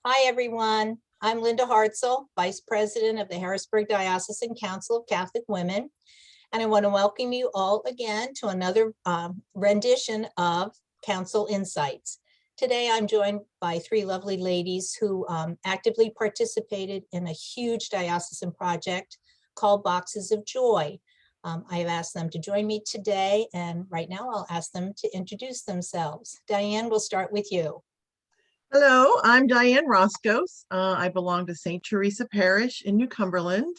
Hi, everyone. I'm Linda Hartzell, Vice President of the Harrisburg Diocesan Council of Catholic Women. And I want to welcome you all again to another rendition of Council Insights. Today, I'm joined by three lovely ladies who actively participated in a huge diocesan project called Boxes of Joy. I have asked them to join me today, and right now I'll ask them to introduce themselves. Diane, we'll start with you. Hello, I'm Diane Roscos. I belong to St. Teresa Parish in New Cumberland,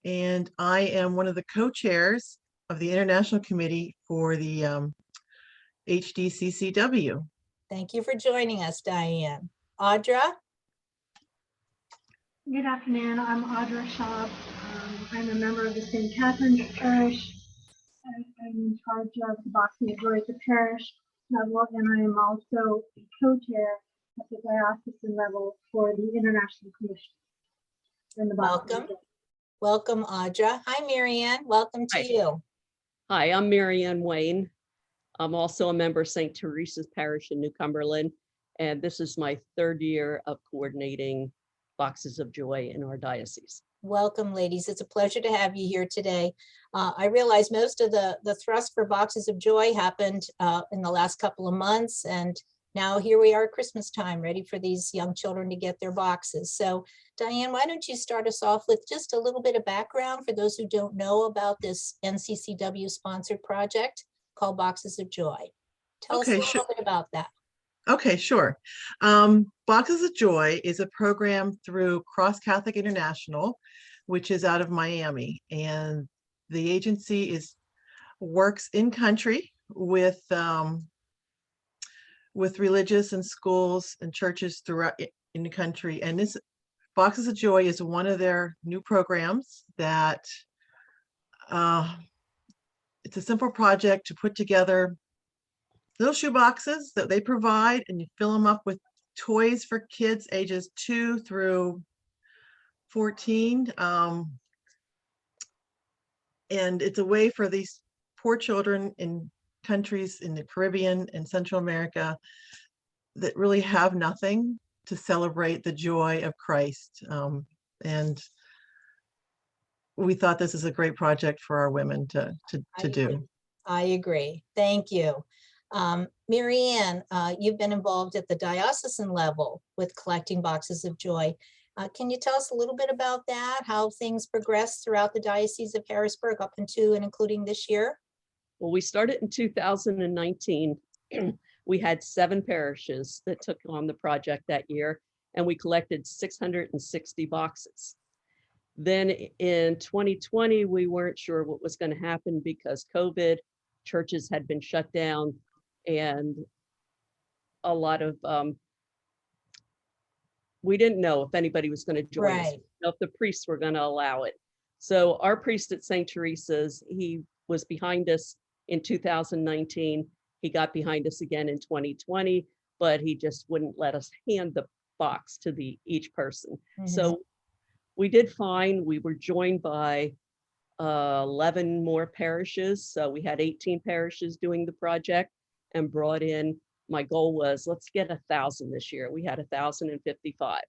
and I am one of the co-chairs of the International Committee for the HDCCW. Thank you for joining us, Diane. Audra? Good afternoon. I'm Audra Schaub. I'm a member of the St. Catherine's Parish. I'm in charge of the Boxing of Joy at the parish level, and I am also a co-chair at the diocesan level for the International Commission. Welcome. Welcome, Audra. Hi, Marianne. Welcome to you. Hi, I'm Marianne Wayne. I'm also a member of St. Teresa's Parish in New Cumberland, and this is my third year of coordinating Boxes of Joy in our diocese. Welcome, ladies. It's a pleasure to have you here today. I realize most of the thrust for Boxes of Joy happened in the last couple of months, and now here we are at Christmas time, ready for these young children to get their boxes. So Diane, why don't you start us off with just a little bit of background for those who don't know about this NCCW sponsored project called Boxes of Joy. Tell us a little bit about that. Okay, sure. Boxes of Joy is a program through Cross Catholic International, which is out of Miami, and the agency works in country with religious and schools and churches throughout in the country. And this Boxes of Joy is one of their new programs that it's a simple project to put together little shoe boxes that they provide, and you fill them up with toys for kids ages 2 through 14. And it's a way for these poor children in countries in the Caribbean and Central America that really have nothing to celebrate the joy of Christ. And we thought this is a great project for our women to do. I agree. Thank you. Marianne, you've been involved at the diocesan level with collecting Boxes of Joy. Can you tell us a little bit about that, how things progressed throughout the Diocese of Harrisburg up into and including this year? Well, we started in 2019. We had 7 parishes that took on the project that year, and we collected 660 boxes. Then in 2020, we weren't sure what was going to happen because COVID, churches had been shut down, and a lot of we didn't know if anybody was going to join us, if the priests were going to allow it. So our priest at St. Teresa's, he was behind us in 2019. He got behind us again in 2020, but he just wouldn't let us hand the box to each person. So we did fine. We were joined by 11 more parishes. So we had 18 parishes doing the project and brought in, my goal was, let's get 1,000 this year. We had 1,055.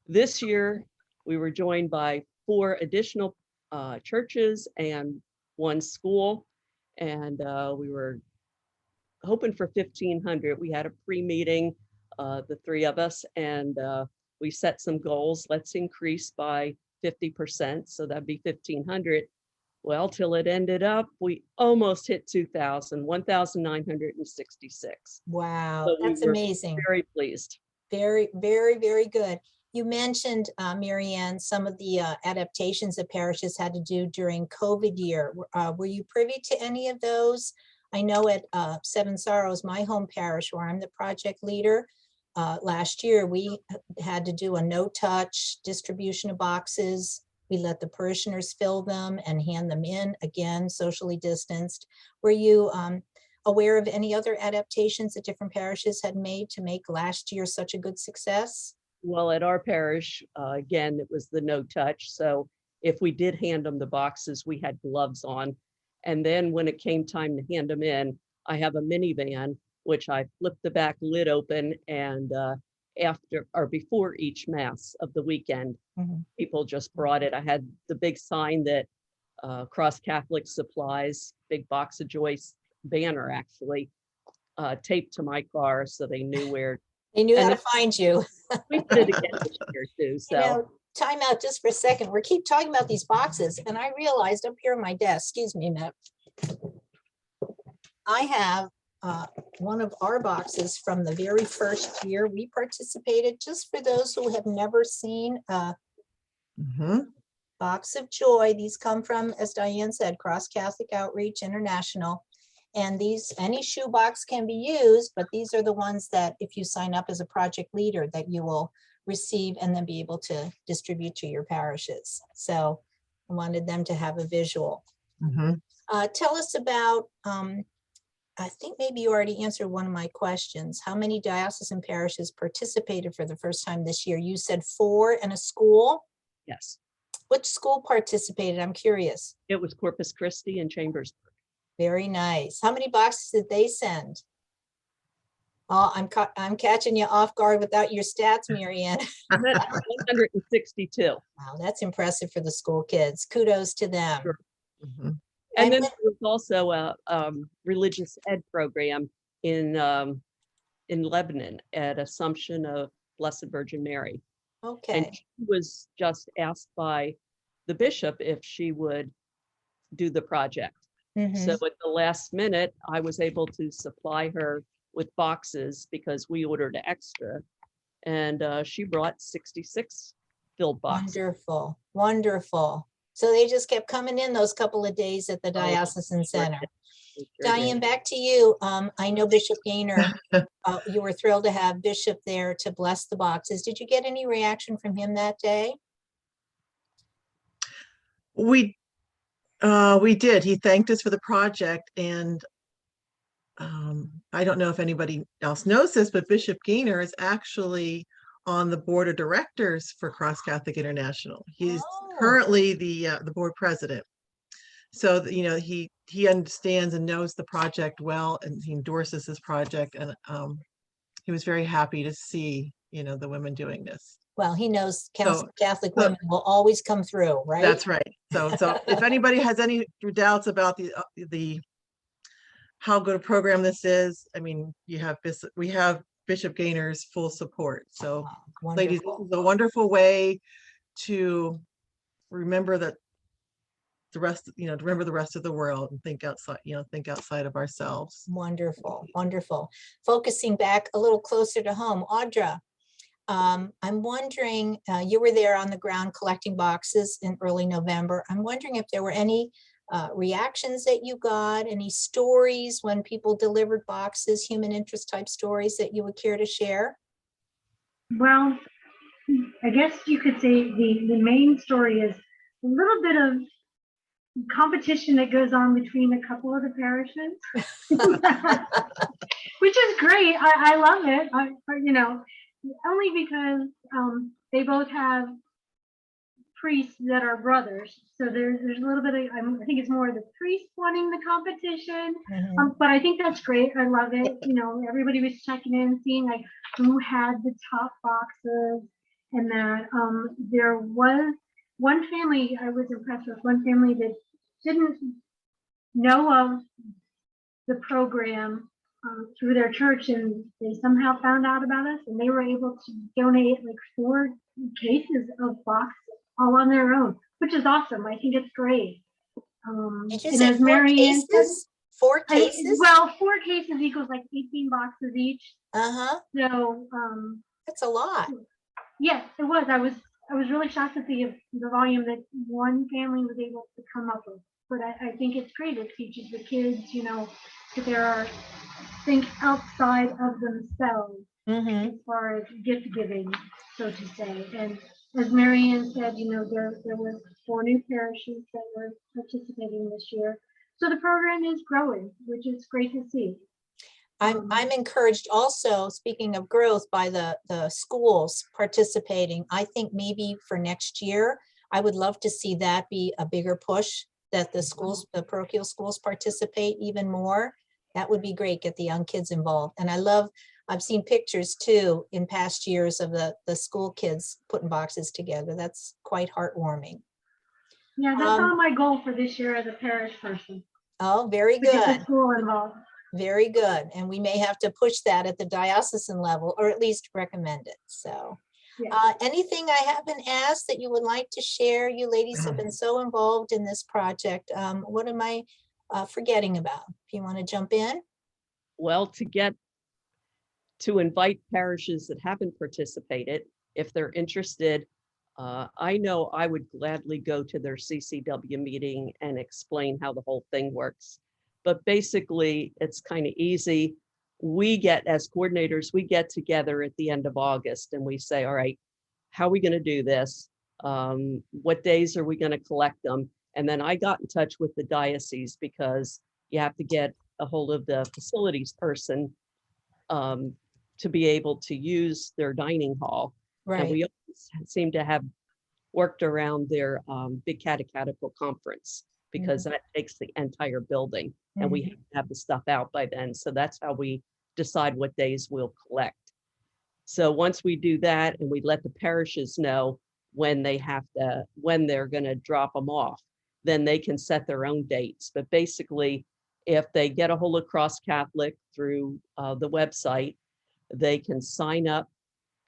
This year, we were joined by 4 additional churches and 1 school. And we were hoping for 1,500. We had a pre-meeting, the 3 of us, and we set some goals. Let's increase by 50%. So that'd be 1,500. Well, till it ended up, we almost hit 2,000, 1,966. Wow, So that's amazing. Very pleased. Very, very, very good. You mentioned, Marianne, some of the adaptations that parishes had to do during COVID year. Were you privy to any of those? I know at Seven Sorrows, my home parish, where I'm the project leader, last year we had to do a no-touch distribution of boxes. We let the parishioners fill them and hand them in, again, socially distanced. Were you aware of any other adaptations that different parishes had made to make last year such a good success? Well, at our parish, again, it was the no touch. So if we did hand them the boxes, we had gloves on. And then when it came time to hand them in, I have a minivan, which I flipped the back lid open and after or before each mass of the weekend. Mhm. People just brought it. I had the big sign that Cross Catholic Supplies, big box of Joyce banner actually taped to my car so they knew where. They knew how And to find you. we did it again this year too. You So know, time out just for a second. We keep talking about these boxes and I realized up here on my desk, excuse me, Matt. I have one of our boxes from the very first year we participated, just for those who have never seen a Mhm. Box of Joy. These come from, as Diane said, Cross Catholic Outreach International. And these, any shoebox can be used, but these are the ones that if you sign up as a project leader, that you will receive and then be able to distribute to your parishes. So I wanted them to have a visual. Mhm. Tell us about, I think maybe you already answered one of my questions. How many diocesan parishes participated for the first time this year? You said 4 and a school. yes, Which school participated? I'm curious. it was Corpus Christi and Chambersburg. Very nice. How many boxes did they send? Oh, I'm catching you off guard without your stats, Marianne. 162. Wow, that's impressive for the school kids. Kudos to them. Sure. Mhm. And then when- there was also a religious ed program in Lebanon at Assumption of Blessed Virgin Mary. And Okay, she was just asked by the bishop if she would do the project. mhm. So at the last minute, I was able to supply her with boxes because we ordered extra. And she brought 66 filled boxes. Wonderful, wonderful. So they just kept coming in those couple of days at the diocesan center. Sure did. Diane, back to you. I know Bishop Gaynor, you were thrilled to have Bishop there to bless the boxes. Did you get any reaction from him that day? We did. He thanked us for the project, and I don't know if anybody else knows this, but Bishop Gaynor is actually on the board of directors for Cross Catholic International. He's Oh. currently the board president. So you know, he understands and knows the project well, and he endorses this project. And he was very happy to see, you know, the women doing this. Well, he knows Council of Catholic so- Women will always come through, right? That's right. So if anybody has any doubts about the how good a program this is, I mean, we have Bishop Gaynor's full support. So ladies, this Wonderful. is a wonderful way to remember that the rest, you know, to remember the rest of the world and think outside of ourselves. Wonderful, wonderful. Focusing back a little closer to home, Audra, I'm wondering, you were there on the ground collecting boxes in early November. I'm wondering if there were any reactions that you got, any stories when people delivered boxes, human interest type stories that you would care to share? Well, I guess you could say the main story is a little bit of competition that goes on between a couple of the parishes, which is great. I love it. You know, only because they both have priests that are brothers. So there's a little bit of, I think it's more the priests wanting the competition. Mhm. But I think that's great. I love it. You know, everybody was checking in, seeing like who had the top boxes, and that there was one family I was impressed with, one family that didn't know of the program through their church, and they somehow found out about us, and they were able to donate like 4 cases of boxes all on their own, which is awesome. I think it's great. Did you and say as 4 Mary Ann said, cases? 4 cases? well, 4 cases equals like 18 boxes each. Uh-huh, So that's a lot. yes, it was. I was really shocked at the volume that one family was able to come up with. But I think it's great. It teaches the kids, you know, that there are think outside of themselves Mhm. as far as gift giving, so to say. And as Mary Ann said, you know, there were 4 new parishes that were participating this year. So the program is growing, which is great to see. I'm encouraged also, speaking of growth, by the schools participating. I think maybe for next year, I would love to see that be a bigger push, that the schools, the parochial schools participate even more. That would be great, get the young kids involved. And I love I've seen pictures too in past years of the school kids putting boxes together. That's quite heartwarming. Yeah, that's Um, all my goal for this year as a parish person, Oh, very to get the good. school involved. Very good. And we may have to push that at the diocesan level, or at least recommend it. So Yeah. anything I haven't asked that you would like to share? You ladies have been so involved in this project. What am I forgetting about? If you want to jump in? Well, to invite parishes that haven't participated, if they're interested, I know I would gladly go to their CCW meeting and explain how the whole thing works. But basically, it's kind of easy. As coordinators, we get together at the end of August and we say, all right, how are we going to do this? What days are we going to collect them? And then I got in touch with the diocese because you have to get a hold of the facilities person to be able to use their dining hall. And Right. we always seem to have worked around their big catechetical conference because that takes the entire building and we have to have the stuff out by then. So that's how we decide what days we'll collect. So once we do that and we let the parishes know when they're going to drop them off, then they can set their own dates. But basically, if they get a hold of Cross Catholic through the website, they can sign up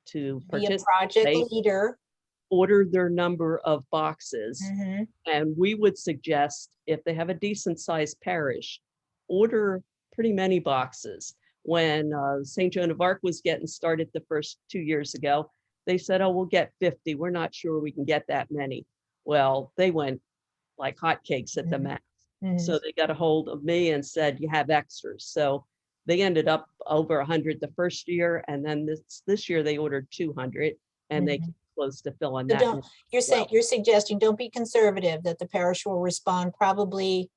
to Be a project participate, leader. order their number of boxes. Mhm. And we would suggest if they have a decent sized parish, order pretty many boxes. When St. Joan of Arc was getting started the first 2 years ago, they said, oh, we'll get 50. We're not sure we can get that many. Well, they went like hotcakes at the max. So they got a hold of me and said, you have extras. So they ended up over 100 the first year. And then this year they ordered 200 and they came close to filling So that. don't, you're suggesting, don't be conservative, that the parish will respond probably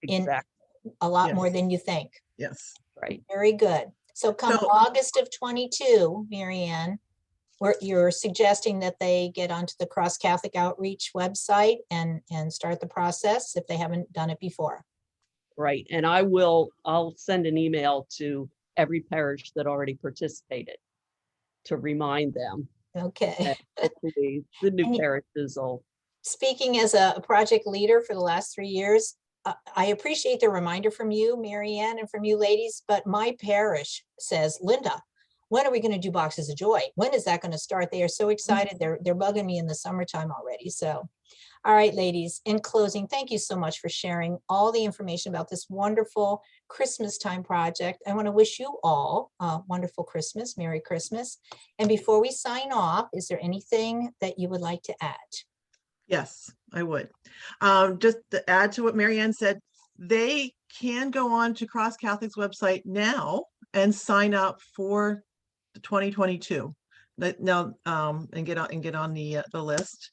in Exactly, a lot Yes. more than you think. Yes. right. Very good. So come So- August of 22, Mary Ann, where you're suggesting that they get onto the Cross Catholic Outreach website and start the process if they haven't done it before. Right, and I'll send an email to every parish that already participated to remind them. Okay. And hopefully the new And you- parishes will, Speaking as a project leader for the last 3 years, I appreciate the reminder from you, Mary Ann, and from you ladies, but my parish says, Linda, when are we going to do Boxes of Joy? When is that going to start? They are so excited. They're bugging me in the summertime already. So, all right, ladies, in closing, thank you so much for sharing all the information about this wonderful Christmas time project. I want to wish you all a wonderful Christmas, Merry Christmas. And before we sign off, is there anything that you would like to add? Yes, I would. Just to add to what Marianne said, they can go on to Cross Catholic's website now and sign up for the 2022. Now, and get on the list.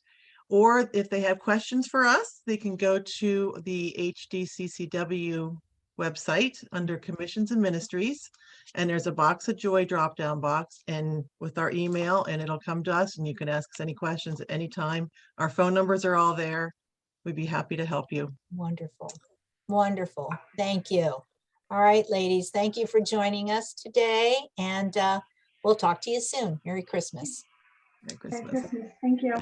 Or if they have questions for us, they can go to the HDCCW website under Commissions and Ministries, and there's a Box of Joy drop-down box, and with our email, and it'll come to us, and you can ask us any questions at any time. Our phone numbers are all there. We'd be happy to help you. Wonderful. Wonderful. Thank you. All right, ladies, thank you for joining us today, and we'll talk to you soon. Merry Christmas. Merry Merry Christmas. Christmas. Thank you.